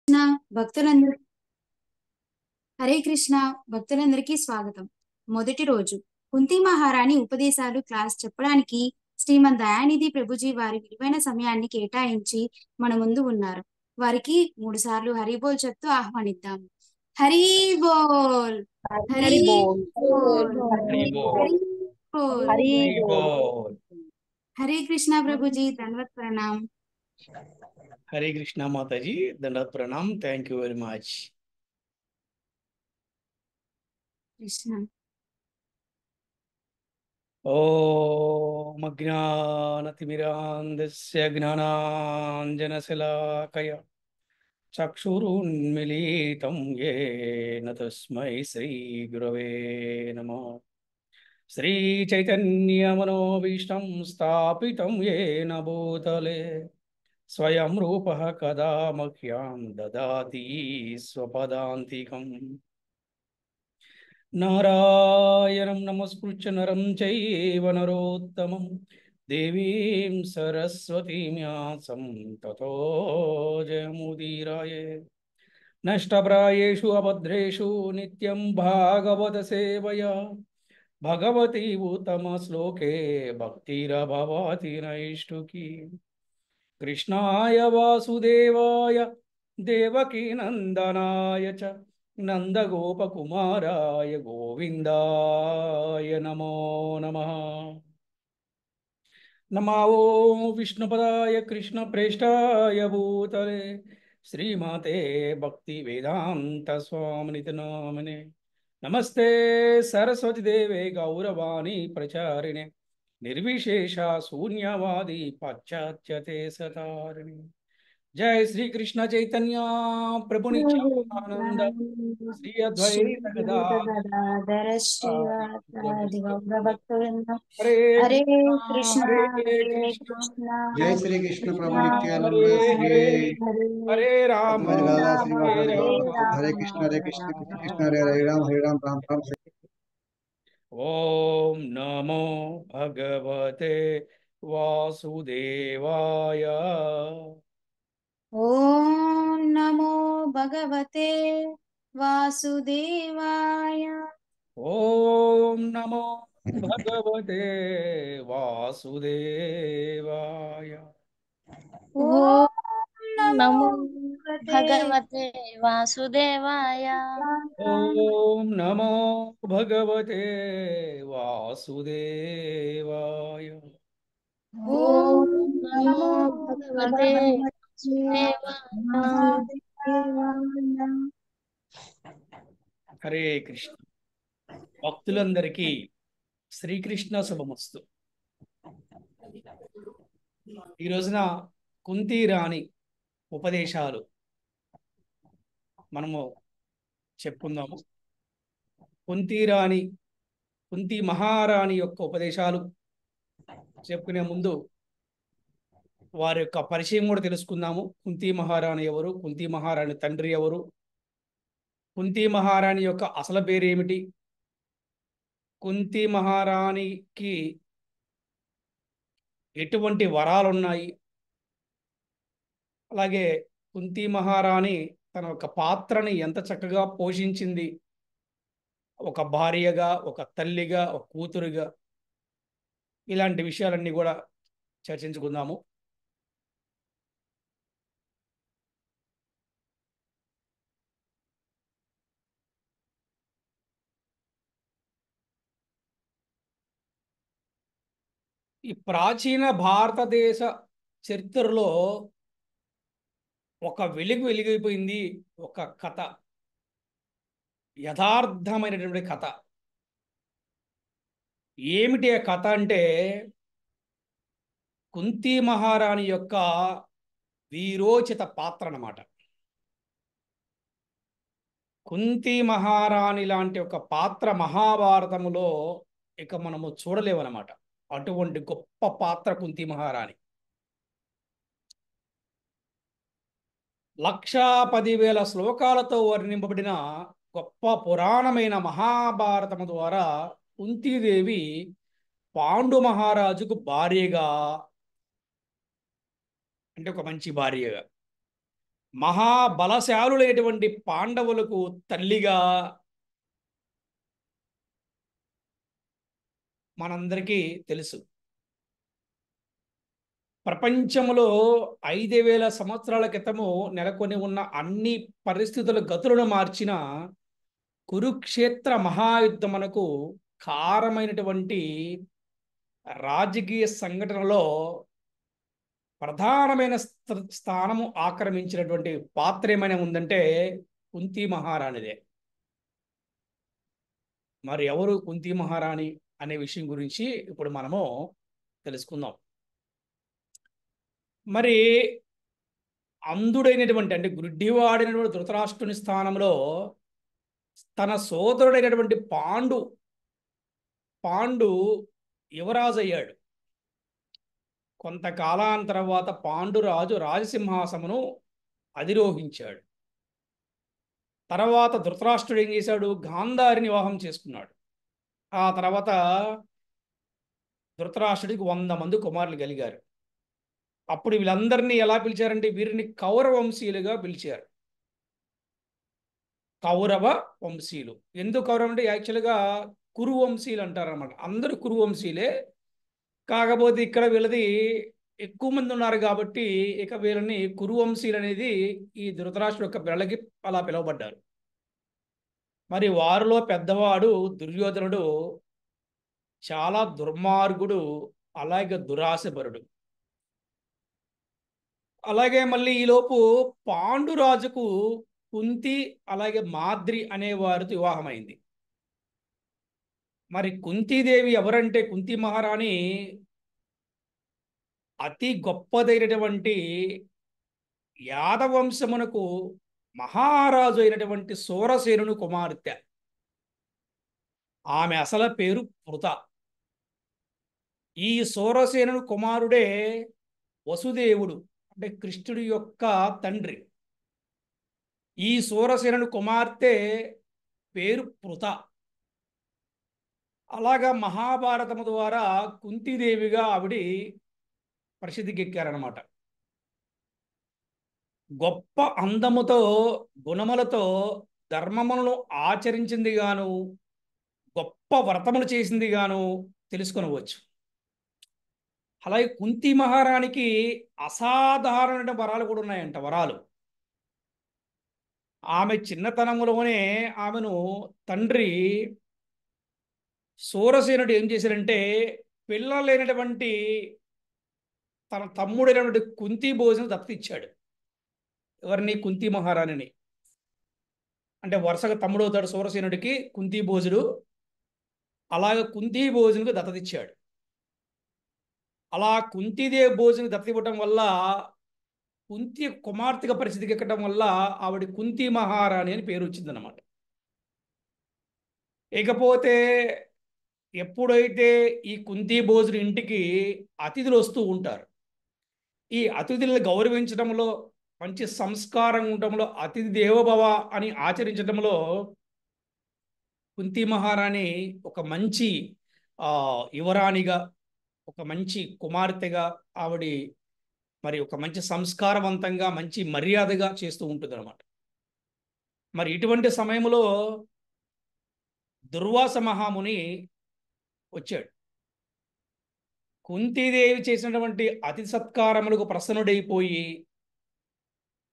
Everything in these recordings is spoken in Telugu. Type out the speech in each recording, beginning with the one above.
కృష్ణ భక్తులందరి హరే కృష్ణ భక్తులందరికీ స్వాగతం. మొదటి రోజు కుంతి మహారాణి ఉపదేశాలు క్లాస్ చెప్పడానికి శ్రీమద్ దయానిధి ప్రభుజీ వారి విలువైన సమయాన్ని కేటాయించి మన ముందు ఉన్నారు. వారికి 3 సార్లు హరి బోల్ చెప్తూ ఆహ్వానిద్దాం. హరి బోల్, హరి हरि बोल బోల్, हरि बोल హరి బోల్. हरि हरि बोल बोल। హరే కృష్ణ ప్రభుజీ, ధన్వత్ ప్రణామ్. हरे कृष्णा माता जी, दंडवत प्रणाम। Thank you very much. Krishna ओम अज्ञानतिमिरान्धस्य ज्ञानाञ्जनशलाकया चक्षुरुन्मीलितं येन तस्मै श्रीगुरवे नमः। श्रीचैतन्यमनोभीष्टं स्थापितं येन भूतले स्वयं रूपः कदा मह्यं ददाति स्वपदान्तिकम्। नारायणं नमस्कृत्य नरं चैव नरोत्तमं देवीं सरस्वतीं व्यासं ततो जयमुदीरये। नष्टप्रायेषु अभद्रेषु नित्यं भागवत सेवया भगवती उत्तमश्लोके भक्तिरभवति नैष्ठुकी। कृष्णाय वासुदेवाय देवकीनन्दनाय च नन्दगोपकुमाराय गोविन्दाय नमो नमः। नमो विष्णुपदाय कृष्णप्रेष्ठाय भूतले श्रीमते भक्तिवेदान्तस्वामिनिति नामिने। नमस्ते सरस्वती देवे गौरवाणी प्रचारिणे निर्विशेषा शून्यवादी पाश्चात्य सतारिणी। जय श्री कृष्ण चैतन्य प्रभु नित्यानंद श्री अद्वैत गदाधर गदाधर श्रीवासादि गौरभक्तवृंद. हरे हरे कृष्ण कृष्णा हरे कृष्ण कृष्णा जय श्री कृष्ण प्रभु कृष्णा नित्यानंद हरे श्री हरे हरे हरे राम अद्वैत गदाधर हरे श्रीवासादि हरे गौर राम भक्तवृंद हरे राम कृष्ण राम कृष्ण कृष्ण राम हरे राम राम राम। ओम नमो भगवते वासुदेवाय। ओम नमो भगवते वासुदेवाय. ओम नमो भगवते वासुदेवाय। ओम नमो नमो भगवते भगवते वासुदेवाय। ओम नमो भगवते वासुदेवाय। ओम ओम नमो नमो भगवते भगवते वासुदेवाय। वासुदेवाय. हरे कृष्ण। భక్తులందరికీ శ్రీకృష్ణ శుభమస్తు. ఈ రోజున కుంతి రాణి ఉపదేశాలు మనము చెప్పుకుందాము. కుంతి మహారాణి యొక్క ఉపదేశాలు చెప్పుకునే ముందు వారి యొక్క పరిచయం కూడా తెలుసుకుందాము. కుంతి మహారాణి ఎవరు, కుంతి మహారాణి తండ్రి ఎవరు, కుంతి మహారాణి యొక్క అసలు పేరు ఏమిటి, కుంతి మహారాణికి ఎటువంటి వరాలు ఉన్నాయి, అలాగే కుంతి మహారాణి తన యొక్క పాత్రని ఎంత చక్కగా పోషించింది, ఒక భార్యగా, ఒక తల్లిగా, ఒక కూతురుగా, ఇలాంటి విషయాలన్నీ కూడా చర్చించుకుందాము. ఈ ప్రాచీన భారతదేశ చరిత్రలో ఒక వెలిగిపోయింది ఒక కథ, యథార్థమైనటువంటి కథ. ఏమిటి ఆ కథ అంటే, కుంతి మహారాణి యొక్క వీరోచిత పాత్ర అన్నమాట. కుంతి మహారాణి లాంటి ఒక పాత్ర మహాభారతములో ఇక మనము చూడలేమన్నమాట. అటువంటి గొప్ప పాత్ర కుంతి మహారాణి. 1,10,000 శ్లోకాలతో వర్ణింపబడిన గొప్ప పురాణమైన మహాభారతము ద్వారా కుంతీదేవి పాండు మహారాజుకు భార్యగా, అంటే ఒక మంచి భార్యగా, మహాబలశాలులైనటువంటి పాండవులకు తల్లిగా మనందరికీ తెలుసు. ప్రపంచంలో 5,000 సంవత్సరాల క్రితము నెలకొని ఉన్న అన్ని పరిస్థితుల గతులను మార్చిన కురుక్షేత్ర మహాయుద్ధమునకు కారమైనటువంటి రాజకీయ సంఘటనలో ప్రధానమైన స్థానము ఆక్రమించినటువంటి పాత్ర ఏమైనా ఉందంటే కుంతీ మహారాణిదే. మరి ఎవరు కుంతీ మహారాణి అనే విషయం గురించి ఇప్పుడు మనము తెలుసుకుందాం. మరి అంధుడైనటువంటి అంటే గుడ్డివాడినటువంటి ధృతరాష్ట్రుని స్థానంలో తన సోదరుడైనటువంటి పాండు యువరాజు అయ్యాడు. కొంతకాలం తర్వాత పాండురాజు రాజసింహాసమును అధిరోహించాడు. తర్వాత ధృతరాష్ట్రుడు ఏం చేశాడు? గాంధారిని వివాహం చేసుకున్నాడు. ఆ తర్వాత ధృతరాష్ట్రుడికి 100 మంది కుమారులు కలిగారు. అప్పుడు వీళ్ళందరినీ ఎలా పిలిచారంటే వీరిని కౌరవ వంశీయులుగా పిలిచారు. కౌరవ వంశీయులు. ఎందుకు కౌరవం అంటే యాక్చువల్గా కురు వంశీయులు అంటారన్నమాట. అందరూ కురు వంశీయులే. కాకపోతే ఇక్కడ వీళ్ళది ఎక్కువ మంది ఉన్నారు కాబట్టి ఇక వీళ్ళని కురువంశీయులు అనేది ఈ ధృతరాష్ట్రుడు యొక్క పిల్లలకి అలా పిలువబడ్డారు. మరి వారిలో పెద్దవాడు దుర్యోధనుడు చాలా దుర్మార్గుడు, అలాగే దురాశపరుడు. అలాగే మళ్ళీ ఈలోపు పాండురాజుకు కుంతి అలాగే మాద్రి అనే వారితో వివాహమైంది. మరి కుంతీదేవి ఎవరంటే కుంతి మహారాణి అతి గొప్పదైనటువంటి యాదవంశమునకు మహారాజు అయినటువంటి సూరసేనుని కుమార్తె. ఆమె అసలు పేరు పృత. ఈ సూరసేనుని కుమారుడే వసుదేవుడు అంటే కృష్ణుడి యొక్క తండ్రి. ఈ సూరసేనుని కుమార్తె పేరు పృత. అలాగా మహాభారతము ద్వారా కుంతీదేవిగా ఆవిడ ప్రసిద్ధికెక్కారనమాట. గొప్ప అందముతో గుణములతో ధర్మములను ఆచరించింది గాను గొప్ప వ్రతములు చేసింది గాను తెలుసుకొనవచ్చు. అలాగే కుంతి మహారాణికి అసాధారణమైన వరాలు కూడా ఉన్నాయంట. వరాలు ఆమె చిన్నతనములోనే ఆమెను తండ్రి సూరసేనుడు ఏం చేశారంటే పిల్లలు లేనటువంటి తన తమ్ముడైనటువంటి కుంతి భోజనం దత్తతిచ్చాడు. ఎవరిని? కుంతి మహారాణిని. అంటే వరుసగా తమ్ముడు అవుతాడు సూరసేనుడికి కుంతి భోజుడు. అలాగే కుంతి భోజనుకు దత్తతిచ్చాడు. అలా కుంతీదేవి భోజనం దత్తతివ్వటం వల్ల కుంతి కుమార్తెగా పరిస్థితికి ఎక్కడం వల్ల ఆవిడ కుంతి మహారాణి అని పేరు వచ్చిందన్నమాట. ఇకపోతే ఎప్పుడైతే ఈ కుంతి భోజుడు ఇంటికి అతిథులు వస్తూ ఉంటారు, ఈ అతిథులను గౌరవించడంలో మంచి సంస్కారం ఉండటంలో అతిథి దేవోభవ అని ఆచరించడంలో కుంతి మహారాణి ఒక మంచి యువరాణిగా, ఒక మంచి కుమార్తెగా ఆవిడ మరి ఒక మంచి సంస్కారవంతంగా మంచి మర్యాదగా చేస్తూ ఉంటుంది అనమాట. మరి ఇటువంటి సమయంలో దుర్వాస మహాముని వచ్చాడు. కుంతీదేవి చేసినటువంటి అతిథి సత్కారములకు ప్రసన్నుడైపోయి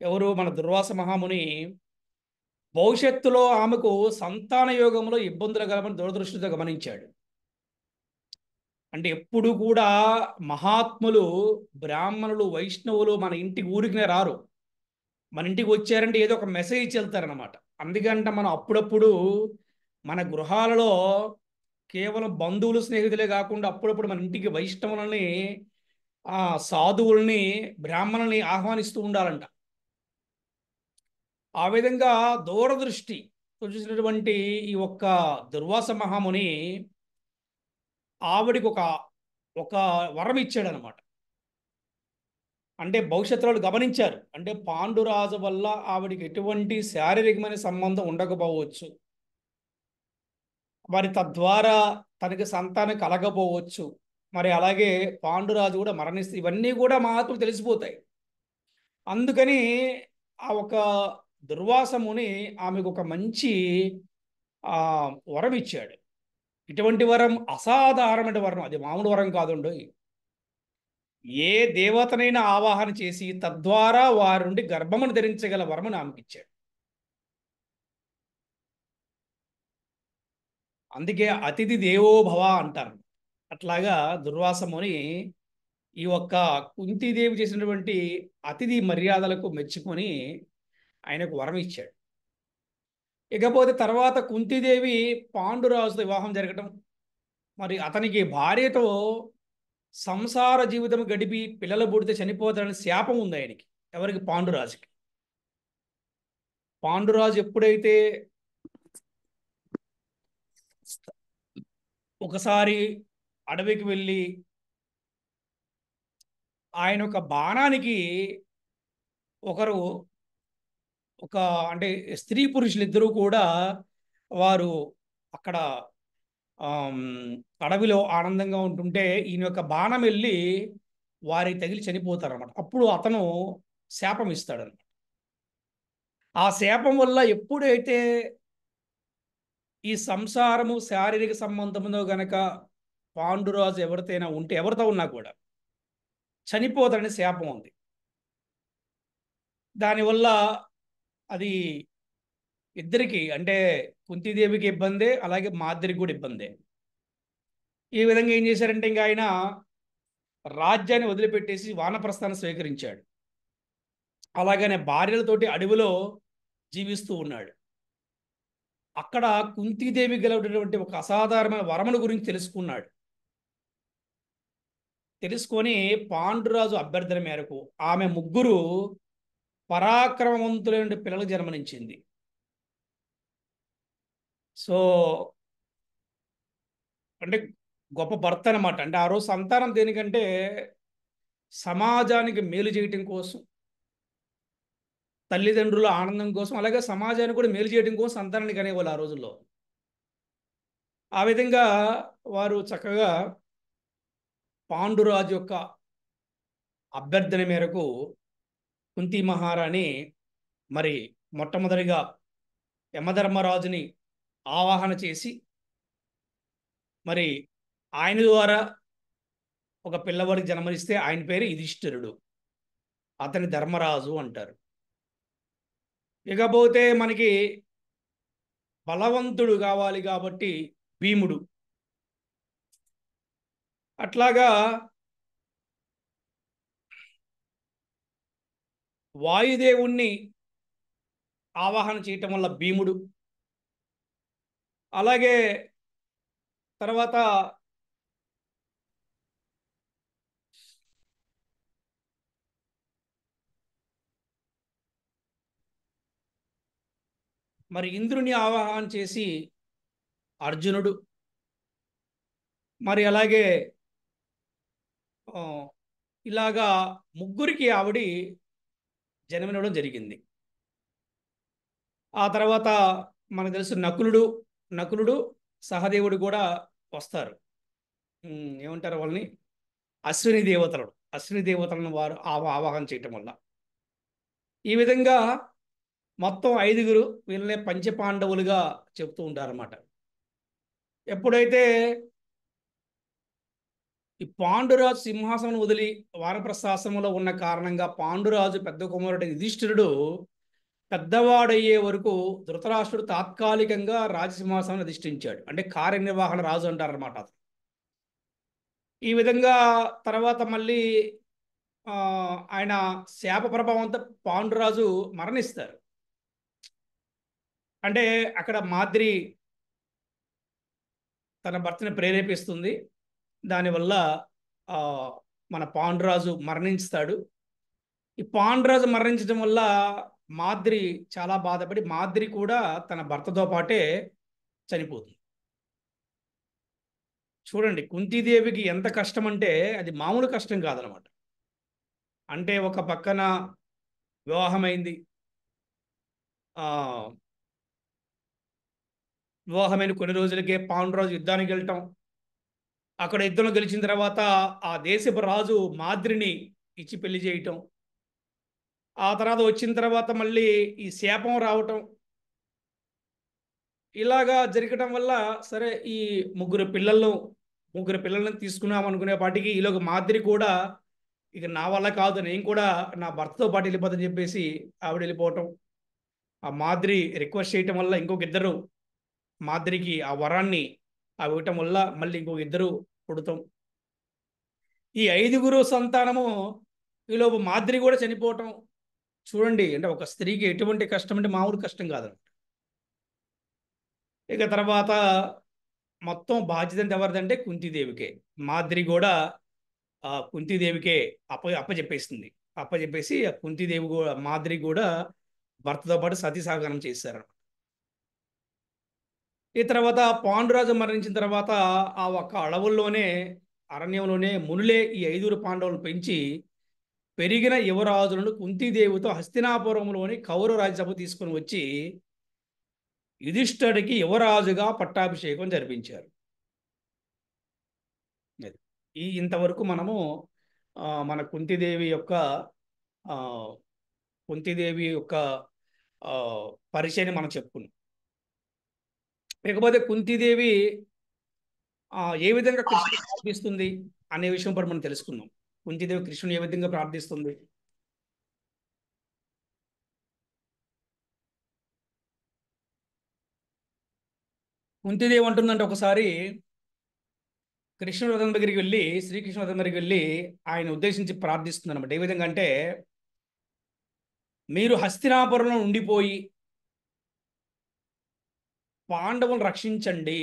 ఎవరు? మన దుర్వాస మహాముని భవిష్యత్తులో ఆమెకు సంతాన యోగంలో ఇబ్బందులు కలమని దూరదృష్టితో గమనించాడు. అంటే ఎప్పుడు కూడా మహాత్ములు, బ్రాహ్మణులు, వైష్ణవులు మన ఇంటికి ఊరికినే రారు. మన ఇంటికి వచ్చారంటే ఏదో ఒక మెసేజ్ ఇచ్చి వెళ్తారనమాట. అందుకంటే మనం అప్పుడప్పుడు మన గృహాలలో కేవలం బంధువులు, స్నేహితులే కాకుండా అప్పుడప్పుడు మన ఇంటికి వైష్ణవులని, సాధువుల్ని, బ్రాహ్మణుల్ని ఆహ్వానిస్తూ ఉండాలంట. ఆ విధంగా దూరదృష్టి చూసినటువంటి ఈ ఒక్క దుర్వాస మహాముని ఆవిడికి ఒక వరం ఇచ్చాడు అనమాట. అంటే భవిష్యత్తులో గమనించారు. అంటే పాండురాజు వల్ల ఆవిడికి ఎటువంటి శారీరకమైన సంబంధం ఉండకపోవచ్చు, మరి తద్వారా తనకి సంతానం కలగపోవచ్చు, మరి అలాగే పాండురాజు కూడా మరణిస్తే ఇవన్నీ కూడా మహాత్ములు తెలిసిపోతాయి. అందుకని ఆ ఒక దుర్వాస ముని ఆమెకు ఒక మంచి వరం ఇచ్చాడు. ఇటువంటి వరం అసాధారణమైన వరం, అది మామూలు వరం కాదుండు. ఏ దేవతనైనా ఆవాహన చేసి తద్వారా వారి నుండి గర్భమును ధరించగల వరమును ఆమెకి ఇచ్చాడు. అందుకే అతిథి దేవో భవ అంటారు. అట్లాగా దుర్వాస ముని ఈ ఒక్క కుంతీదేవి చేసినటువంటి అతిథి మర్యాదలకు మెచ్చుకొని ఆయనకు వరం ఇచ్చాడు. ఇకపోతే తర్వాత కుంతీదేవి పాండురాజుతో వివాహం జరగటం, మరి అతనికి భార్యతో సంసార జీవితం గడిపి పిల్లలు పుడితే చనిపోతాడని శాపం ఉంది ఆయనకి. ఎవరికి? పాండురాజుకి. పాండురాజు ఎప్పుడైతే ఒకసారి అడవికి వెళ్ళి ఆయన ఒక బాణానికి ఒకరు ఒక అంటే స్త్రీ పురుషులు ఇద్దరూ కూడా వారు అక్కడ అడవిలో ఆనందంగా ఉంటుంటే ఈయన యొక్క బాణం వెళ్ళి వారికి తగిలి చనిపోతారు అన్నమాట. అప్పుడు అతను శాపం ఇస్తాడనమాట. ఆ శాపం వల్ల ఎప్పుడైతే ఈ సంసారము శారీరక సంబంధంలో గనక పాండురాజు ఎవరితోనైనా ఉంటే, ఎవరితో ఉన్నా కూడా చనిపోతాడని శాపం ఉంది. దానివల్ల అది ఇద్దరికి అంటే కుంతీదేవికి ఇబ్బందే, అలాగే మాద్రికి కూడా ఇబ్బందే. ఈ విధంగా ఏం చేశారంటే ఇంకా ఆయన రాజ్యాన్ని వదిలిపెట్టేసి వానప్రస్థానం స్వీకరించాడు. అలాగనే భార్యలతోటి అడవిలో జీవిస్తూ ఉన్నాడు. అక్కడ కుంతీదేవి గెలవటువంటి ఒక అసాధారణమైన వరముల గురించి తెలుసుకున్నాడు. తెలుసుకొని పాండురాజు అభ్యర్థన మేరకు ఆమె ముగ్గురు పరాక్రమవంతులైన పిల్లలకు జన్మనిచ్చింది. సో అంటే గొప్ప భర్త అనమాట. అంటే ఆ రోజు సంతానం దేనికంటే సమాజానికి మేలు చేయటం కోసం, తల్లిదండ్రుల ఆనందం కోసం, అలాగే సమాజానికి కూడా మేలు చేయడం కోసం సంతానాన్ని కనేవాళ్ళు ఆ రోజుల్లో. ఆ విధంగా వారు చక్కగా పాండురాజు యొక్క అభ్యర్థన మేరకు కుంతీ మహారాణి మరి మొట్టమొదటిగా యమధర్మరాజుని ఆవాహన చేసి మరి ఆయన ద్వారా ఒక పిల్లవాడికి జన్మనిస్తే ఆయన పేరు యుధిష్ఠిరుడు, అతని ధర్మరాజు అంటారు. ఇకపోతే మనకి బలవంతుడు కావాలి కాబట్టి భీముడు. అట్లాగా వాయుదేవుణ్ణి ఆవాహన చేయటం వల్ల భీముడు. అలాగే తర్వాత మరి ఇంద్రుని ఆవాహన చేసి అర్జునుడు. మరి అలాగే ఇలాగా ముగ్గురికి ఆవిడ జన్మనివ్వడం జరిగింది. ఆ తర్వాత మనకు తెలుసు నకులుడు సహదేవుడు కూడా వస్తారు. ఏమంటారు వాళ్ళని? అశ్విని దేవతలను వారు ఆవాహన చేయటం వల్ల ఈ విధంగా మొత్తం 5గురు వీళ్ళనే పంచపాండవులుగా చెప్తూ ఉంటారన్నమాట. ఎప్పుడైతే ఈ పాండురాజు సింహాసనం వదిలి వానప్రస్థాశ్రమంలో ఉన్న కారణంగా పాండురాజు పెద్ద కుమారుడు యుధిష్ఠిరుడు పెద్దవాడయ్యే వరకు ధృతరాష్ట్రుడు తాత్కాలికంగా రాజసింహాసనం అధిష్ఠించాడు. అంటే కార్యనిర్వహణ రాజు అంటారన్నమాట. ఈ విధంగా తర్వాత మళ్ళీ ఆయన శాప ప్రభావంతో పాండురాజు మరణిస్తారు. అంటే అక్కడ మాద్రి తన భర్తని ప్రేరేపిస్తుంది. దానివల్ల మన పాండురాజు మరణిస్తాడు. ఈ పాండురాజు మరణించడం వల్ల మాద్రి చాలా బాధపడి మాద్రి కూడా తన భర్తతో పాటే చనిపోతుంది. చూడండి కుంతీదేవికి ఎంత కష్టం అంటే అది మామూలు కష్టం కాదనమాట. అంటే ఒక పక్కన వివాహమైంది, వివాహమైన కొన్ని రోజులకే పాండురాజు యుద్ధానికి వెళ్ళటం, అక్కడ యుద్ధంలో గెలిచిన తర్వాత ఆ దేశపు రాజు మాద్రిని ఇచ్చి పెళ్లి చేయటం, ఆ తర్వాత వచ్చిన తర్వాత మళ్ళీ ఈ శాపం రావటం, ఇలాగా జరగటం వల్ల సరే ఈ ముగ్గురు పిల్లల్ని తీసుకున్నాం అనుకునేపాటికి ఈలోగా మాదిరి కూడా ఇక నా వల్ల కాదు, నేను కూడా నా భర్తతో పాటు వెళ్ళిపోతాని చెప్పేసి ఆవిడ వెళ్ళిపోవటం, ఆ మాదిరి రిక్వెస్ట్ చేయటం వల్ల ఇంకొక ఇద్దరు మాదిరికి ఆ వరాన్ని ఇవ్వటం వల్ల మళ్ళీ ఇంకొక ఇద్దరు పుడతాం. ఈ 5గురు సంతానము ఈలోపు మాదిరి కూడా చనిపోవటం. చూడండి, అంటే ఒక స్త్రీకి ఎటువంటి కష్టం అంటే మామూలు కష్టం కాదండి. ఇక తర్వాత మొత్తం బాధ్యత అంతా ఎవరిదంటే కుంతీదేవికే. మాదిరి కూడా ఆ కుంతీదేవికే అప్పచెప్పేస్తుంది. అప్పచెప్పేసి ఆ కుంతీదేవి కూడా మాదిరి కూడా భర్తతో పాటు సతీ సహగమనం చేశారు. ఈ తర్వాత పాండురాజు మరణించిన తర్వాత ఆ ఒక్క అరణ్యంలోనే మునులే ఈ 5 పాండవులను పెంచి పెరిగిన యువరాజులను కుంతీదేవితో హస్తినాపురంలోని కౌరవ రాజ్యసభ తీసుకుని వచ్చి యుధిష్ఠుడికి యువరాజుగా పట్టాభిషేకం జరిపించారు. ఇంతవరకు మనము మన ఆ, కుంతీదేవి యొక్క పరిచయాన్ని మనం చెప్పుకున్నాం. లేకపోతే కుంతీదేవి ఏ విధంగా కృష్ణుని ప్రార్థిస్తుంది అనే విషయం పడి మనం తెలుసుకుందాం. కుంతీదేవి కృష్ణుని ఏ విధంగా ప్రార్థిస్తుంది? కుంతీదేవి అంటుందంటే ఒకసారి కృష్ణుడి రథం దగ్గరికి వెళ్ళి శ్రీకృష్ణ రథం దగ్గరికి వెళ్ళి ఆయన ఉద్దేశించి ప్రార్థిస్తుంది అనమాట. ఏ విధంగా అంటే, మీరు హస్తినాపురంలో ఉండిపోయి పాండవులను రక్షించండి,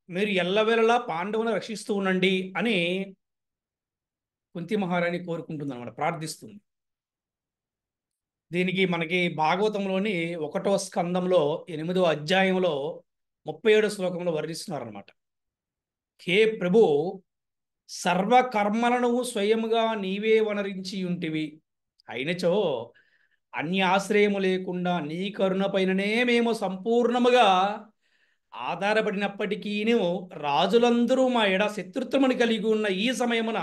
మీరు ఎల్లవేళలా పాండవులను రక్షిస్తూ ఉండండి అని కుంతి మహారాణి కోరుకుంటుంది అనమాట, ప్రార్థిస్తుంది. దీనికి మనకి భాగవతంలోని 1వ స్కందంలో 8వ అధ్యాయంలో 37వ శ్లోకంలో వర్ణిస్తున్నారు అనమాట. హే ప్రభు, సర్వకర్మలను స్వయముగా నీవే వనరించి ఉంటివి, అయినచో అన్య ఆశ్రయము లేకుండా నీ కరుణపైననే మేము సంపూర్ణముగా ఆధారపడినప్పటికీ రాజులందరూ మా ఎడ శత్రుత్వముని కలిగి ఉన్న ఈ సమయమున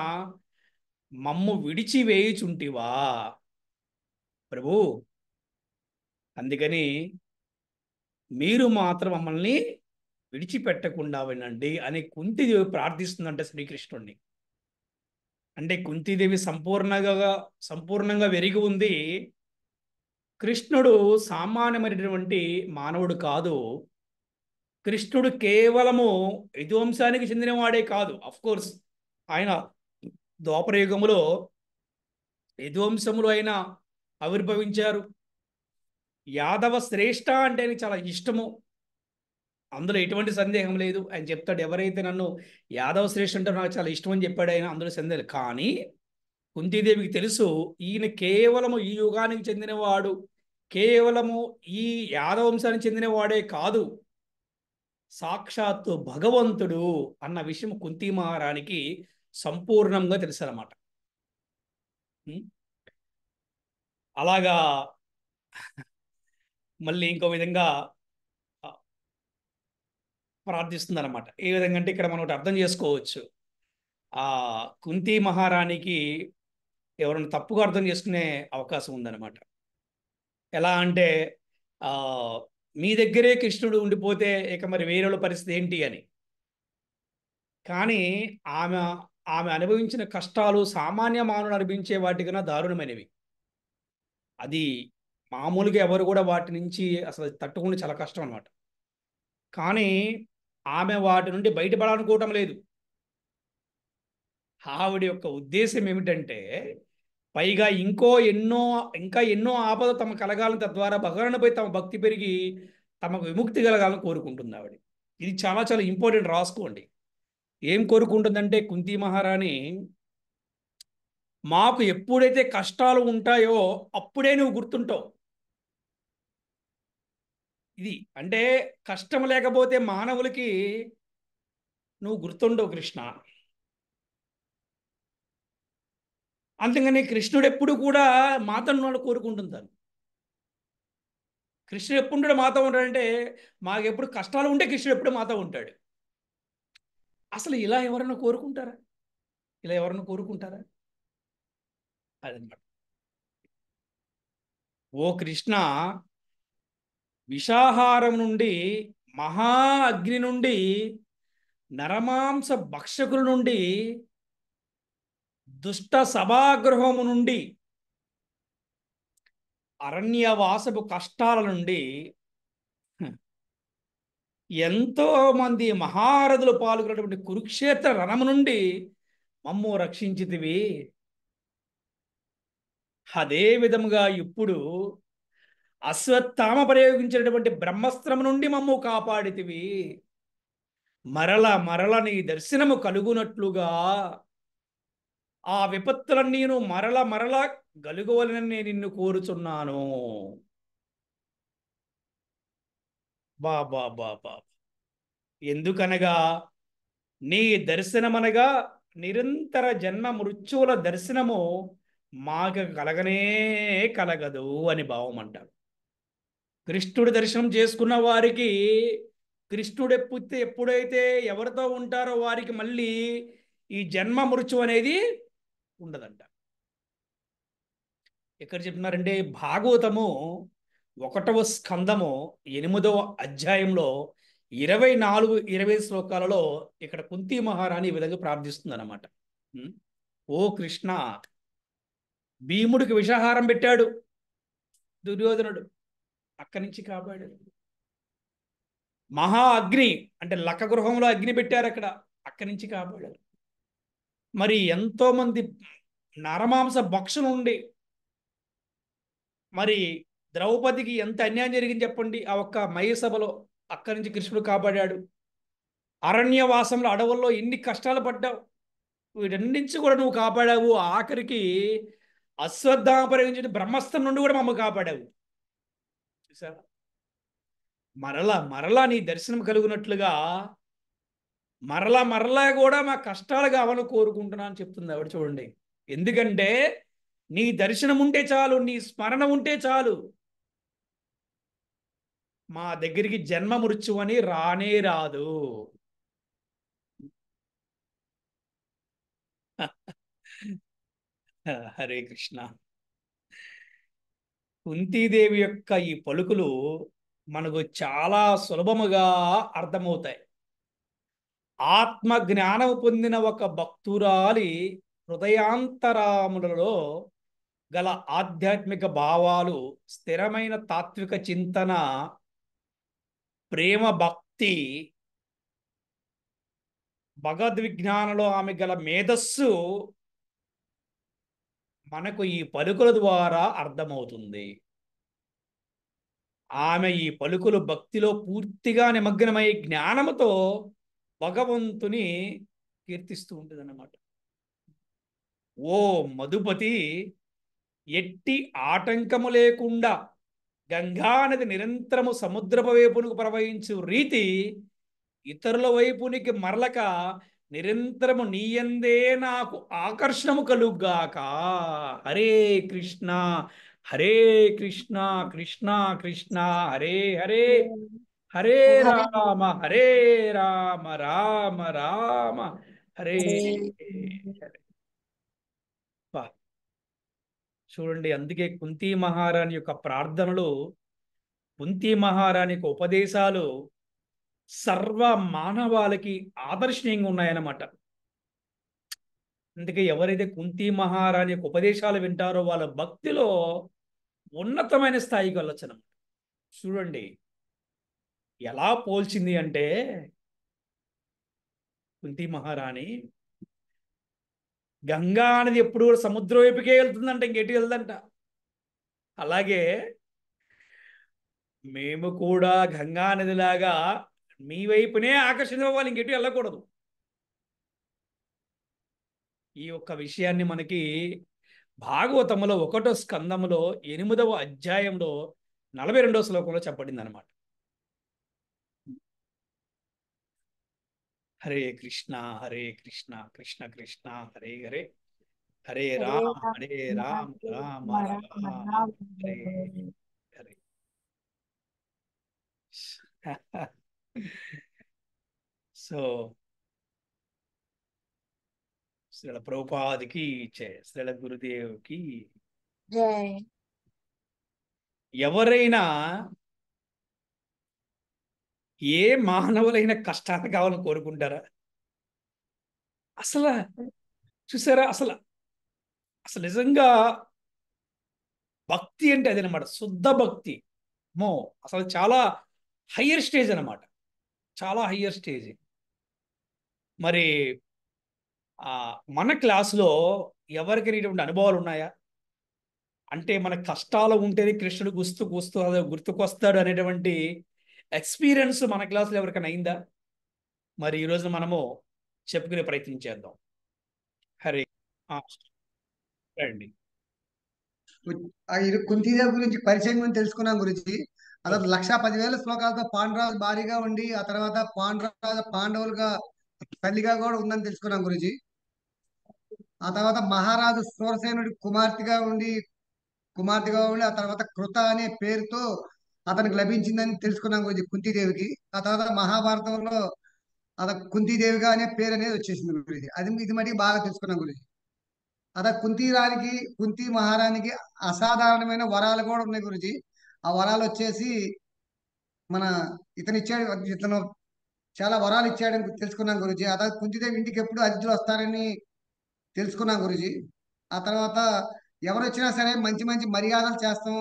మమ్ము విడిచి వేయుచుంటివా ప్రభు, అందుకని మీరు మాత్రం మమ్మల్ని విడిచిపెట్టకుండా వినండి అని కుంతీదేవి ప్రార్థిస్తుందంటే శ్రీకృష్ణుడిని. అంటే కుంతీదేవి సంపూర్ణంగా వెరిగి ఉంది. కృష్ణుడు సామాన్యమైనటువంటి మానవుడు కాదు. కృష్ణుడు కేవలము యదువంశానికి చెందినవాడే కాదు. కోర్స్ ఆయన ద్వాపరయుగములో యదువంశములో ఆయన ఆవిర్భవించారు. యాదవ శ్రేష్ఠ అంటే ఆయనకి చాలా ఇష్టము, అందులో ఎటువంటి సందేహం లేదు. ఆయన చెప్తాడు, ఎవరైతే నన్ను యాదవ శ్రేష్ఠ అంటే నాకు చాలా ఇష్టం అని చెప్పాడు ఆయన, అందులో సందేహం. కానీ కుంతీదేవికి తెలుసు, ఈయన కేవలము ఈ యుగానికి చెందినవాడు, కేవలము ఈ యాదవ వంశానికి చెందినవాడే కాదు, సాక్షాత్తు భగవంతుడు అన్న విషయం కుంతీ మహారాణికి సంపూర్ణంగా తెలుసు అన్నమాట. అలాగా మళ్ళీ ఇంకో విధంగా ప్రార్థిస్తుంది అనమాట. ఏ విధంగా అంటే ఇక్కడ మనం ఒకటి అర్థం చేసుకోవచ్చు, ఆ కుంతీ మహారాణికి ఎవరైనా తప్పుగా అర్థం చేసుకునే అవకాశం ఉందన్నమాట. ఎలా అంటే, ఆ మీ దగ్గరే కృష్ణుడు ఉండిపోతే ఇక మరి వేరేళ్ళ పరిస్థితి ఏంటి అని. కానీ ఆమె ఆమె అనుభవించిన కష్టాలు సామాన్య మానవులు అనుభవించే వాటికన్నా దారుణమైనవి. అది మామూలుగా ఎవరు కూడా వాటి నుంచి అసలు తట్టుకుని చాలా కష్టం అనమాట. కానీ ఆమె వాటి నుండి బయటపడాలనుకోవటం లేదు. ఆవిడ యొక్క ఉద్దేశం ఏమిటంటే, పైగా ఇంకా ఎన్నో ఆపద తమ కలగాలని, తద్వారా భగవానుపై తమ భక్తి పెరిగి తమకు విముక్తి కలగాలని కోరుకుంటుంది ఆవిడ. ఇది చాలా చాలా ఇంపార్టెంట్, రాసుకోండి. ఏం కోరుకుంటుందంటే కుంతీ మహారాణి, మాకు ఎప్పుడైతే కష్టాలు ఉంటాయో అప్పుడే నువ్వు గుర్తుంటావు. ఇది అంటే కష్టం లేకపోతే మానవులకి నువ్వు గుర్తుండవు కృష్ణ. అందుకని కృష్ణుడు ఎప్పుడు కూడా మాతో ఉన్నాడు కోరుకుంటుంటాను. కృష్ణుడు ఎప్పుడు మాతో ఉంటాడంటే, మాకు ఎప్పుడు కష్టాలు ఉంటే కృష్ణుడు ఎప్పుడు మాతో ఉంటాడు. అసలు ఇలా ఎవరన్నా కోరుకుంటారా? అదనమాట. ఓ కృష్ణ, విషాహారం నుండి, మహా అగ్ని నుండి, నరమాంస భక్షకుల నుండి, దుష్ట సభాగృహము నుండి, అరణ్యవాసపు కష్టాల నుండి ఎంతో మంది మహారథులు పాల్గొన్నటువంటి కురుక్షేత్ర రణము నుండి మమ్ము రక్షించితివి. అదే విధముగా ఇప్పుడు అశ్వత్థామ ప్రయోగించినటువంటి బ్రహ్మస్త్రము నుండి మమ్ము కాపాడితివి. మరల మరల నీ దర్శనము కలుగునట్లుగా ఆ విపత్తులన్నీను మరల మరల గలుగవలనని నేను నిన్ను కోరుచున్నాను. బాబా బాబా, ఎందుకనగా నీ దర్శనమనగా నిరంతర జన్మ మృత్యువుల దర్శనము మాకు కలగనే కలగదు అని భావం అంటారు. కృష్ణుడి దర్శనం చేసుకున్న వారికి కృష్ణుడు ఎప్పుడైతే ఎవరితో ఉంటారో వారికి మళ్ళీ ఈ జన్మ మృత్యు అనేది ఉండదంట. ఎక్కడ చెప్తున్నారంటే భాగవతము 1వ స్కందము 8వ అధ్యాయంలో 24-20 శ్లోకాలలో ఇక్కడ కుంతీ మహారాణి ఈ విధంగా ప్రార్థిస్తుంది అనమాట. ఓ కృష్ణ, భీముడికి విషాహారం పెట్టాడు దుర్యోధనుడు, అక్కడి నుంచి కాపాడాడు. మహా అగ్ని అంటే లక్క గృహంలో అగ్ని పెట్టారు అక్కడ, అక్కడి నుంచి కాపాడారు. మరి ఎంతో మంది నరమాంస భక్షణ ఉండి మరి ద్రౌపదికి ఎంత అన్యాయం జరిగింది చెప్పండి ఆ ఒక్క మయసభలో, అక్కడి నుంచి కృష్ణుడు కాపాడాడు. అరణ్యవాసంలో అడవుల్లో ఎన్ని కష్టాలు పడ్డావు, వీటన్నింటి నుంచి కూడా నువ్వు కాపాడావు. ఆఖరికి అశ్వత్థామ ప్రయోగించిన బ్రహ్మస్త్రం నుండి కూడా మమ్మల్ని కాపాడావు. చూసారా, మరలా మరలా నీ దర్శనం కలుగునట్లుగా మరలా మరలా కూడా మా కష్టాలు కావాలని కోరుకుంటున్నా అని చెప్తుంది ఆవిడ. చూడండి, ఎందుకంటే నీ దర్శనం ఉంటే చాలు, నీ స్మరణ ఉంటే చాలు, మా దగ్గరికి జన్మ మృత్యు అని రానే రాదు. హరే కృష్ణ. కుంతీదేవి యొక్క ఈ పలుకులు మనకు చాలా సులభముగా అర్థమవుతాయి. ఆత్మ జ్ఞానం పొందిన ఒక భక్తురాలి హృదయాంతరాములలో గల ఆధ్యాత్మిక భావాలు, స్థిరమైన తాత్విక చింతన, ప్రేమ, భక్తి, భగవద్విజ్ఞానంలో ఆమె గల మేధస్సు మనకు ఈ పలుకుల ద్వారా అర్థమవుతుంది. ఆమె ఈ పలుకులు భక్తిలో పూర్తిగా నిమగ్నమై జ్ఞానముతో భగవంతుని కీర్తిస్తూ ఉంటుంది అన్నమాట. ఓ మధుపతి, ఎట్టి ఆటంకము లేకుండా గంగా నది నిరంతరము సముద్రపు వైపునకు ప్రవహించు రీతి ఇతరుల వైపునికి మరలక నిరంతరము నీయందే నాకు ఆకర్షణము కలుగాక. హరే కృష్ణ హరే కృష్ణ కృష్ణ కృష్ణ హరే హరే, హరే రామ హరే రామ రామ రామ హరే హరే. చూడండి, అందుకే కుంతీ మహారాణి యొక్క ప్రార్థనలు, కుంతీ మహారాణి యొక్క ఉపదేశాలు సర్వ మానవాళికి ఆదర్శనీయంగా ఉన్నాయన్నమాట. అందుకే ఎవరైతే కుంతీ మహారాణి యొక్క ఉపదేశాలు వింటారో వాళ్ళ భక్తిలో ఉన్నతమైన స్థాయికి వెళ్ళొచ్చనమాట. చూడండి ఎలా పోల్చింది అంటే, కుంతీ మహారాణి గంగా అనేది ఎప్పుడు కూడా సముద్రం వైపుకే వెళ్తుందంట, ఇంకెటు వెళ్దంట. అలాగే మేము కూడా గంగా నదిలాగా మీ వైపునే ఆకర్షణ అవ్వాలి, ఇంకెటు వెళ్ళకూడదు. ఈ యొక్క విషయాన్ని మనకి భాగవతములో 1వ స్కందములో 8వ అధ్యాయంలో 42వ శ్లోకంలో చెప్పబడింది అనమాట. హరే కృష్ణ హరే కృష్ణ కృష్ణ కృష్ణ హరే హరే, హరే రామ హరే రామ రామ రామ హరే హరే. సో శ్రీల ప్రభుపాదికి శ్రీల గురుదేవ్కి జై. ఎవరైనా ఏ మానవులైన కష్టాలు కావాలని కోరుకుంటారా? అసలు చూసారా? అసలు అసలు నిజంగా భక్తి అంటే అదనమాట, శుద్ధ భక్తి. మో అసలు చాలా హయ్యర్ స్టేజ్ అనమాట, చాలా హయ్యర్ స్టేజ్. మరి మన క్లాసులో ఎవరికైనా ఇటువంటి అనుభవాలు ఉన్నాయా? అంటే మన కష్టాలు ఉంటేనే కృష్ణుడు గుర్తుకొస్తాడు అనేటువంటి ఎక్స్పీరియన్స్ మన క్లాసులో ఎవరికైనా అయిందా? మరి ఈరోజు మనము చెప్పుకునే ప్రయత్నం చేద్దాం. హరే రండి. కుంతీదేవి గురించి పరిచయం గురించి తెలుసుకున్నాం గురించి. అతను 1,10,000 శ్లోకాలతో పాండురాజు భారీగా ఉండి, ఆ తర్వాత పాండవులుగా తల్లిగా కూడా ఉందని తెలుసుకున్నాం గురించి. ఆ తర్వాత మహారాజు సూరసేనుడి కుమార్తెగా ఉండి ఆ తర్వాత కృత అనే పేరుతో అతనికి లభించిందని తెలుసుకున్నాం గురించి కుంతీదేవికి. ఆ తర్వాత మహాభారతంలో కుంతీదేవిగా అనే పేరు అనేది వచ్చేసింది గురించి. ఇది మటుకు బాగా తెలుసుకున్నాం గురించి. కుంతీ మహారాణికి అసాధారణమైన వరాలు కూడా ఉన్నాయి గురించి. ఆ వరాలు వచ్చేసి మన ఇతను చాలా వరాలు ఇచ్చాడని తెలుసుకున్నాం గురించి. ఆ తర్వాత కుంతీదేవి ఇంటికి ఎప్పుడు అతిథులు వస్తారని తెలుసుకున్నాం గురించి. ఆ తర్వాత ఎవరు వచ్చినా సరే మంచి మంచి మర్యాదలు చేస్తాం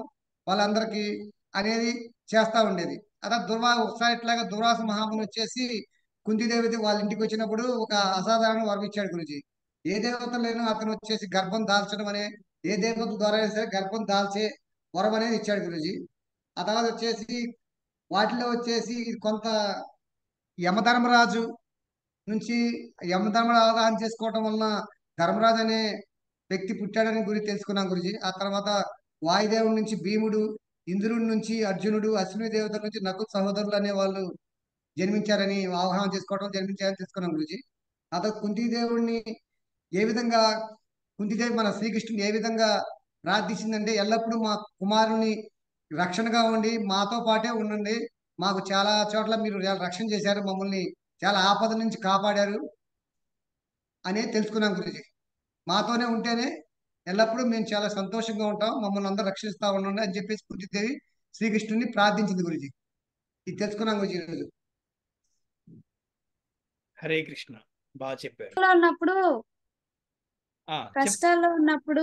వాళ్ళందరికీ అనేది చేస్తా ఉండేది. అలా ఒకసారి ఇట్లాగా దుర్వాస మహాముని వచ్చేసి కుంతీదేవి వాళ్ళ ఇంటికి వచ్చినప్పుడు ఒక అసాధారణ వరం ఇచ్చాడు గురించి. ఏ దేవత లేను అతను వచ్చేసి గర్భం దాల్చడం అనే, ఏ దేవత ద్వారా అయినా సరే గర్భం దాల్చే వరం అనేది ఇచ్చాడు గురించి. ఆ తర్వాత వచ్చేసి వాటిలో వచ్చేసి కొంత యమధర్మరాజు నుంచి యమధర్మరాజు అవగాహన చేసుకోవటం వలన ధర్మరాజు అనే వ్యక్తి పుట్టాడని గురించి తెలుసుకున్నాం గురించి. ఆ తర్వాత వాయుదేవుడి నుంచి భీముడు, ఇంద్రుడి నుంచి అర్జునుడు, అశ్విని దేవతల నుంచి నకుల సహోదరులు అనే వాళ్ళు జన్మించారని తెలుసుకున్నాం గురించి. ఆ తర్వాత కుంతీదేవి మన శ్రీకృష్ణుని ఏ విధంగా ప్రార్థించిందంటే, ఎల్లప్పుడూ మా కుమారుని రక్షణగా ఉండి మాతో పాటే ఉండండి, మాకు చాలా చోట్ల మీరు రక్షణ చేశారు, మమ్మల్ని చాలా ఆపద నుంచి కాపాడారు అనేది తెలుసుకున్నాం గురించి. మాతోనే ఉంటేనే ఎల్లప్పుడూ మేము చాలా సంతోషంగా ఉంటాం, మమ్మల్ని అందరూ రక్షిస్తా ఉండండి అని చెప్పేసి కుంతీదేవి శ్రీకృష్ణుని ప్రార్థించింది గురించి. ఇది తెలుసుకున్నాం గురించి ఈరోజు. హరే కృష్ణ, బాగా చెప్పారు. ఉన్నప్పుడు చెప్పు. కష్టాల్లో ఉన్నప్పుడు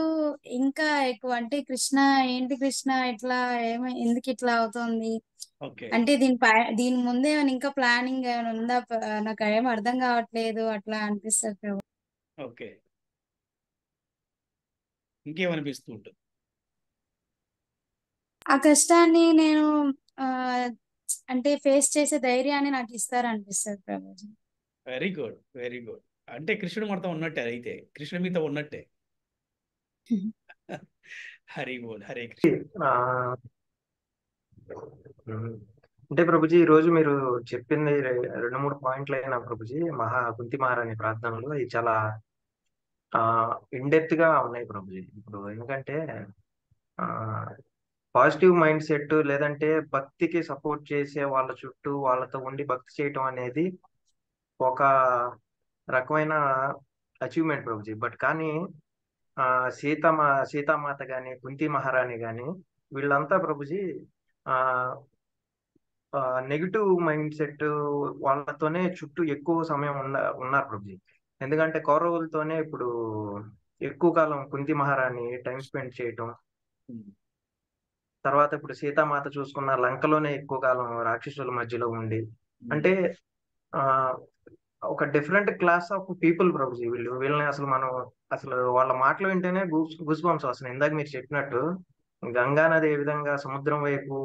ఇంకా ఎక్కువ అంటే కృష్ణ ఏంటి కృష్ణ ఇట్లా ఎందుకు ఇట్లా అవుతుంది ఓకే, అంటే దీని ముందే ఏమైనా ఇంకా ప్లానింగ్ ఏమైనా ఉందా? నాకు ఏం అర్థం కావట్లేదు అట్లా అనిపిస్తుంది ప్రభు. ఓకే, ఇంకేమనిపిస్తూ ఉంటుంది? ఆ కష్టాన్ని నేను ఆ అంటే ఫేస్ చేసే ధైర్యాన్ని నాకు ఇస్తారనిపిస్తుంది Prabhuji. Very good, very good. అంటే కృష్ణుడు మనతో ఉన్నట్టే, అయితే కృష్ణుడు మీతో ఉన్నట్టే. హరి బోల్, హరే కృష్ణ. ఆ, అంటే ప్రభుజీ ఈరోజు మీరు చెప్పింది 2-3 పాయింట్లు అయినా ప్రభుజీ, కుంతి మహారాణి ప్రార్థనలు ఇది చాలా ఇన్డెప్త్ గా ఉన్నాయి ప్రభుజీ. ఇప్పుడు ఎందుకంటే పాజిటివ్ మైండ్ సెట్ లేదంటే భక్తికి సపోర్ట్ చేసే వాళ్ళ చుట్టూ వాళ్ళతో ఉండి భక్తి చేయటం అనేది ఒక రకమైన అచీవ్మెంట్ ప్రభుజీ. బట్ కానీ సీతామాత గాని కుంతి మహారాణి గాని వీళ్ళంతా ప్రభుజీ నెగిటివ్ మైండ్ సెట్ వాళ్ళతోనే చుట్టూ ఎక్కువ సమయం ఉన్నారు ప్రభుజీ. ఎందుకంటే కౌరవులతోనే ఇప్పుడు ఎక్కువ కాలం కుంతి మహారాణి టైం స్పెండ్ చేయటం, తర్వాత ఇప్పుడు సీతామాత చూసుకున్న లంకలోనే ఎక్కువ కాలం రాక్షసుల మధ్యలో ఉండి, అంటే ఆ ఒక different class of people Prabhuji. వీళ్ళని అసలు వాళ్ళ మాటలు వింటేనే గూస్ బంప్స్ వస్తున్నాయి. ఇందాక మీరు చెప్పినట్టు గంగా నది ఏ విధంగా సముద్రం వైపు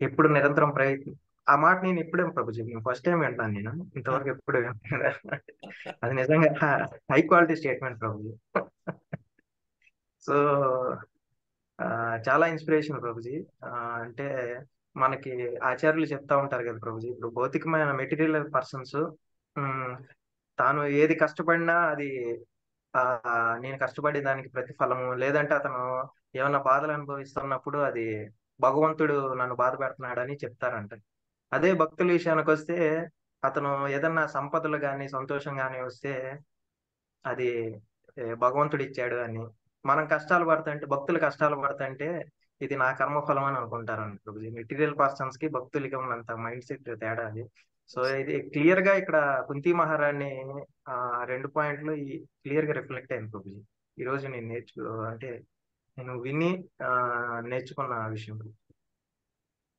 ఎప్పుడు నిరంతరం ఆ మాట నేను ఇప్పుడే ప్రభుజీ, నేను ఫస్ట్ టైం వింటాను, నేను ఇంతవరకు ఎప్పుడు అది నిజంగా high quality statement Prabhuji. So చాలా ఇన్స్పిరేషన్ ప్రభుజీ. అంటే మనకి ఆచార్యులు చెప్తా ఉంటారు కదా ప్రభుజీ, ఇప్పుడు భౌతికమైన మెటీరియల్ పర్సన్స్ తాను ఏది కష్టపడినా అది నేను కష్టపడే దానికి ప్రతిఫలము, లేదంటే అతను ఏమైనా బాధలు అనుభవిస్తున్నప్పుడు అది భగవంతుడు నన్ను బాధ పెడుతున్నాడని చెప్తారంట. అదే భక్తుల విషయానికి వస్తే అతను ఏదన్నా సంపదలు కానీ సంతోషం కానీ వస్తే అది భగవంతుడు ఇచ్చాడు అని. మనం కష్టాలు పడుతుంటే, భక్తులు కష్టాలు పడుతుంటే ఇది నా కర్మఫలం అని అనుకుంటారండి ప్రభుజీ. మెటీరియల్ పర్సన్స్ కి భక్తులకి ఉన్నంత మైండ్ సెట్ తేడా అది. సో ఇది క్లియర్ గా ఇక్కడ కుంతి మహారాణి ఆ 2 పాయింట్లు క్లియర్ గా రిఫ్లెక్ట్ అయింది ప్రభుజీ. ఈ రోజు నేను అంటే నేను విని నేర్చుకున్న విషయం.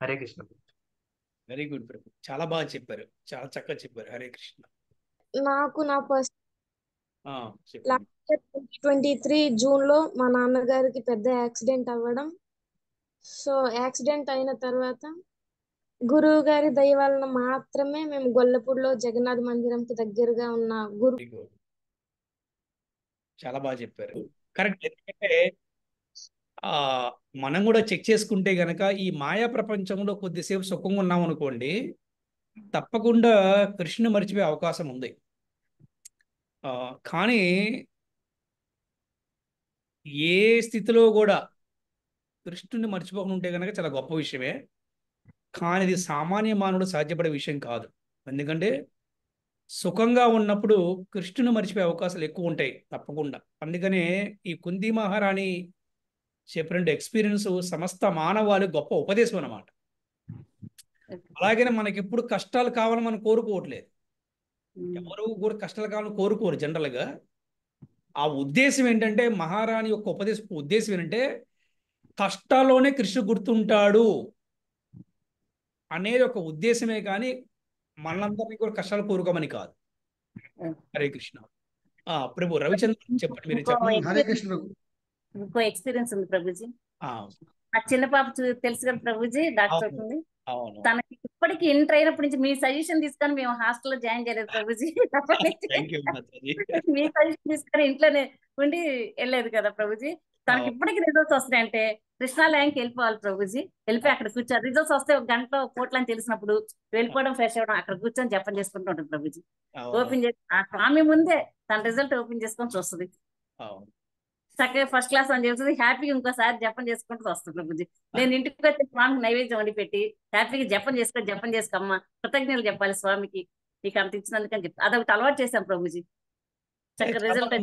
హరే కృష్ణ. వెరీ గుడ్ ప్రభు, చాలా బాగా చెప్పారు, చాలా చక్కగా చెప్పారు. హరే కృష్ణ. నాకు నా ఫస్ట్ చెప్పండి. లాస్ట్ ఇయర్ 2023 జూన్ లో మా నాన్నగారికి పెద్ద యాక్సిడెంట్ అవ్వడం. సో యాక్సిడెంట్ అయిన తర్వాత గురువు గారి దయ వలన మాత్రమే మేము గొల్లపూడిలో జగన్నాథ్ మందిరంకి దగ్గరగా ఉన్న Very good. చాలా బాగా చెప్పారు. కరెక్ట్. ఎందుకంటే మనం కూడా చెక్ చేసుకుంటే గనక ఈ మాయా ప్రపంచంలో కొద్దిసేపు సుఖంగా ఉన్నాం అనుకోండి, తప్పకుండా కృష్ణుని మర్చిపోయే అవకాశం ఉంది. కానీ ఏ స్థితిలో కూడా కృష్ణుని మర్చిపోకుండా ఉంటే కనుక చాలా గొప్ప విషయమే. కానీ ఇది సామాన్య మానవుడు సాధ్యపడే విషయం కాదు. ఎందుకంటే సుఖంగా ఉన్నప్పుడు కృష్ణుని మర్చిపోయే అవకాశాలు ఎక్కువ ఉంటాయి తప్పకుండా. అందుకనే ఈ కుంతి మహారాణి చెప్పిన ఎక్స్పీరియన్స్ సమస్త మానవాళి గొప్ప ఉపదేశం అన్నమాట. అలాగనే మనకి ఎప్పుడు కష్టాలు కావాలని మనం కోరుకోవట్లేదు. ఎవరు కూడా కష్టాలు కావాలని కోరుకోరు జనరల్గా. ఆ ఉద్దేశం ఏంటంటే, మహారాణి యొక్క ఉద్దేశం ఏంటంటే కష్టాల్లోనే కృష్ణుడు గుర్తుంటాడు అనేది ఒక ఉద్దేశమే, కానీ మనందరినీ కూడా కష్టాలు కోరుకోమని కాదు. హరే కృష్ణ. ప్రభు రవిచంద్ర చెప్పండి, మీరు చెప్పండి. హరే కృష్ణ ప్రభు. ఇంకో ఎక్స్పీరియన్స్ ఉంది ప్రభుజీ. ఆ, ఆ చిన్న పాప తెలుసు కదా ప్రభుజీ, డాక్టర్ అవును అవుతుంది. అవును. తనకి ఇప్పటికి ఇంటర్ అయినప్పటి నుంచి మీ సజెషన్ తీసుకొని మేము హాస్టల్లో జాయిన్ చేయలేదు Prabhuji. Thank you Mataji. Me suggestion తీసుకొని ఇంట్లోనే ఉండి వెళ్ళలేదు కదా ప్రభుజీ. తనకి ఇప్పటికి రిజల్ట్స్ వస్తున్నాయి అంటే కృష్ణాలయానికి వెళ్ళిపోవాలి ప్రభుజీ. వెళ్ళిపోయి అక్కడ కూర్చోవాలి. రిజల్ట్స్ వస్తే ఒక గంటలో కోట్లని తెలిసినప్పుడు వెళ్ళిపోవడం, ఫ్రెష్ అవ్వడం, అక్కడ కూర్చొని జపం చేసుకుంటూ ఉంటుంది ప్రభుజీ. ఓపెన్ చేసి ఆ స్వామి ముందే తన రిజల్ట్ ఓపెన్ చేసుకొని చూస్తుంది. చక్కగా ఫస్ట్ క్లాస్ అని చెప్తుంది. హ్యాపీగా ఇంకోసారి జపం చేసుకుంటూ వస్తుంది ప్రభుజీ. నేను ఇంటికి వచ్చి స్వామికి నైవేద్యం వండి పెట్టి హ్యాపీగా జపం చేసుకోమ్మా, కృతజ్ఞతలు చెప్పాలి స్వామికి నీకు అంత ఇచ్చినందుకని చెప్పి అదొకటి అలవాటు చేశాం ప్రభుజీ. చక్కగా రిజల్ట్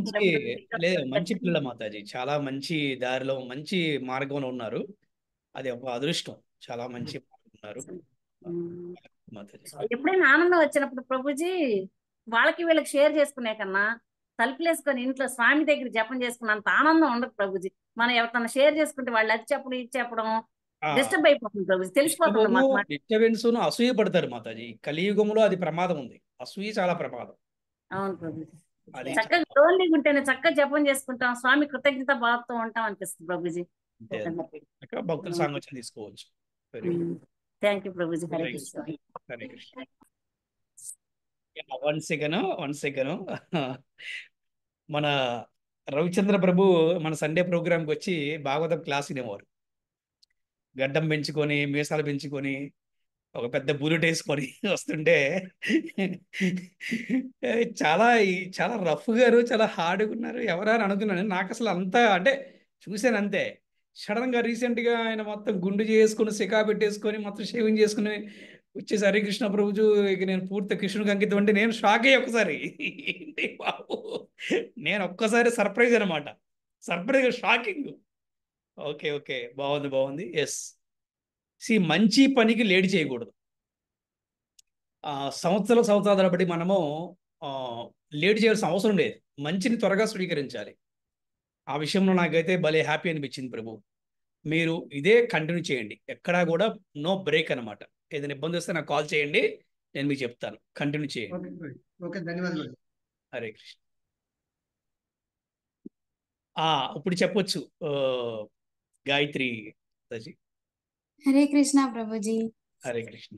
లేదు, మంచి పిల్ల మాతాజీ, చాలా మంచి దారిలో మంచి మార్గంలో ఉన్నారు. అది ఒక అదృష్టం. చాలా మంచి ఉన్నారు మాతాజీ. ఎప్పుడైనా ఆనందం వచ్చినప్పుడు ప్రభుజీ వాళ్ళకి వీళ్ళకి షేర్ చేసుకునే కన్నా తలుపులేసుకొని ఇంట్లో స్వామి దగ్గర జపం చేసుకున్నంత ఆనందం ఉండదు ప్రభుజీ. మనం ఎవరికన్నా షేర్ చేసుకుంటే వాళ్ళు అది చెప్పడం ఇది చెప్పడం డిస్టర్బ్ అయిపోతుంది ప్రభుజీ. తెలిసిపోతుంది. డిస్టర్బెన్స్ అసూయ పడతారు మాతాజీ. కలియుగంలో అది ప్రమాదం ఉంది. అసూయ చాలా ప్రమాదం. అవును ప్రభుజీ. చక్కగా లోన్లీగా ఉంటేనే చక్కగా జపం చేసుకుంటాం, స్వామి కృతజ్ఞత భావంతో ఉంటాం అనిపిస్తుంది ప్రభుజీ. భక్తుల సాంగత్యం తీసుకోవచ్చు. Thank you Prabhuji. Hare Krishna. Hare Krishna. One second మన రవిచంద్ర ప్రభు మన సండే ప్రోగ్రామ్కి వచ్చి భాగవతం క్లాస్ వినేవారు. గడ్డం పెంచుకొని, మీసాలు పెంచుకొని, ఒక పెద్ద బుల్లెట్ వేసుకొని వస్తుంటే చాలా రఫ్ గారు, చాలా హార్డ్గా ఉన్నారు. ఎవరా అని అనుకున్నాను. నాకు అసలు అంతా అంటే చూశాను అంతే. సడన్గా రీసెంట్గా ఆయన మొత్తం గుండు చేసుకుని, సికా పెట్టేసుకొని, మొత్తం షేవింగ్ చేసుకుని వచ్చేసి హరే కృష్ణ ప్రభుజు ఇక నేను పూర్తి కృష్ణుడికి అంకితం అంటే నేను షాక్ అయ్యి ఒకసారి. ఏంటి బాబు, నేను ఒక్కసారి సర్ప్రైజ్ అనమాట. Surprise, shocking. ఓకే బాగుంది. ఎస్, మంచి పనికి లేట్ చేయకూడదు. సంవత్సరాల బట్టి మనము లేట్ చేయాల్సిన అవసరం లేదు. మంచిని త్వరగా స్వీకరించాలి. ఆ విషయంలో నాకైతే భలే హ్యాపీ అనిపించింది ప్రభు. మీరు ఇదే కంటిన్యూ చేయండి, ఎక్కడా కూడా నో బ్రేక్ అనమాట. ఏదైనా ఇబ్బంది వస్తే నాకు కాల్ చేయండి, నేను మీకు చెప్తాను. కంటిన్యూ చేయండి. ఓకే, ధన్యవాదాలు. హరే కృష్ణ. ఇప్పుడు చెప్పొచ్చు గాయత్రి. హరే కృష్ణ ప్రభుజీ. హరే కృష్ణ.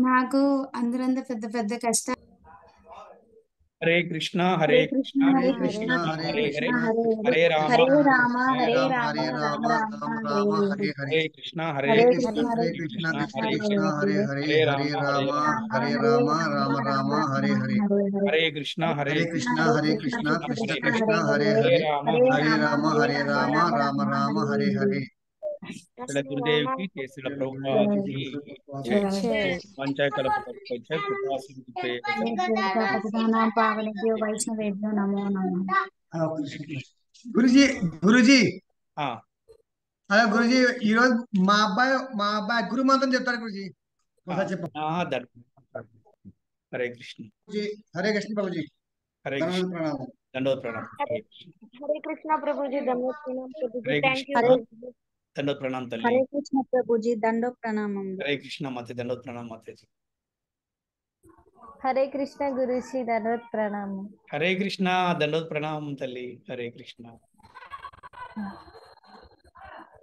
నాకు అందరంత పెద్ద పెద్ద కష్టాలు. హరే కృష్ణ హరే కృష్ణ హరే కృష్ణ హరే కృష్ణ హరే రామ హరే రామ హరే హరే రామ రామ హరే రామ రామ రామ రామ రామ హరే హరే హరే హరే కృష్ణ హరే హరే కృష్ణ కృష్ణ హరే కృష్ణ కృష్ణ కృష్ణ హరే హరే హరే రామ హరే రామ రామ రామ హరే హరే హరే కృష్ణ హరే కృష్ణ హరే కృష్ణ కృష్ణ కృష్ణ హరే హరే హరే రామ హరే రామ రామ రామ హరే హరే గురుదేవికి చేసిన ప్రభుపాదికి పావనిభ్యో వైష్ణవేభ్యో నమో నమః. గురుజీ గురుజీ అదే గురుజీ ఈ రోజు మా అబ్బాయి గురు మంత్రం చెప్తాడు గురుజీ. ఒకసారి చెప్పండి. హరే కృష్ణ. గురుజీ, హరే కృష్ణ ప్రభుజీ. హరే ధన్యవాద కృష్ణ. ప్రణామం. దండోత్ ప్రణామం. హరే హరే కృష్ణ ప్రభుజీ, ధన్యవాద ప్రణామం ప్రభుజీ. Hare thank you Krishna. ప్రభుజీ. దండోత్ ప్రణామం తల్లి. హరే కృష్ణ ప్రభుజీ, దండో ప్రణామం. హరే కృష్ణ మాతే. దండోత్ ప్రణామం మాతేజీ. హరే కృష్ణ గురుశ్రీ, దండోత్ ప్రణామం. హరే కృష్ణ. దండోత్ ప్రణామం తల్లి. హరే కృష్ణ.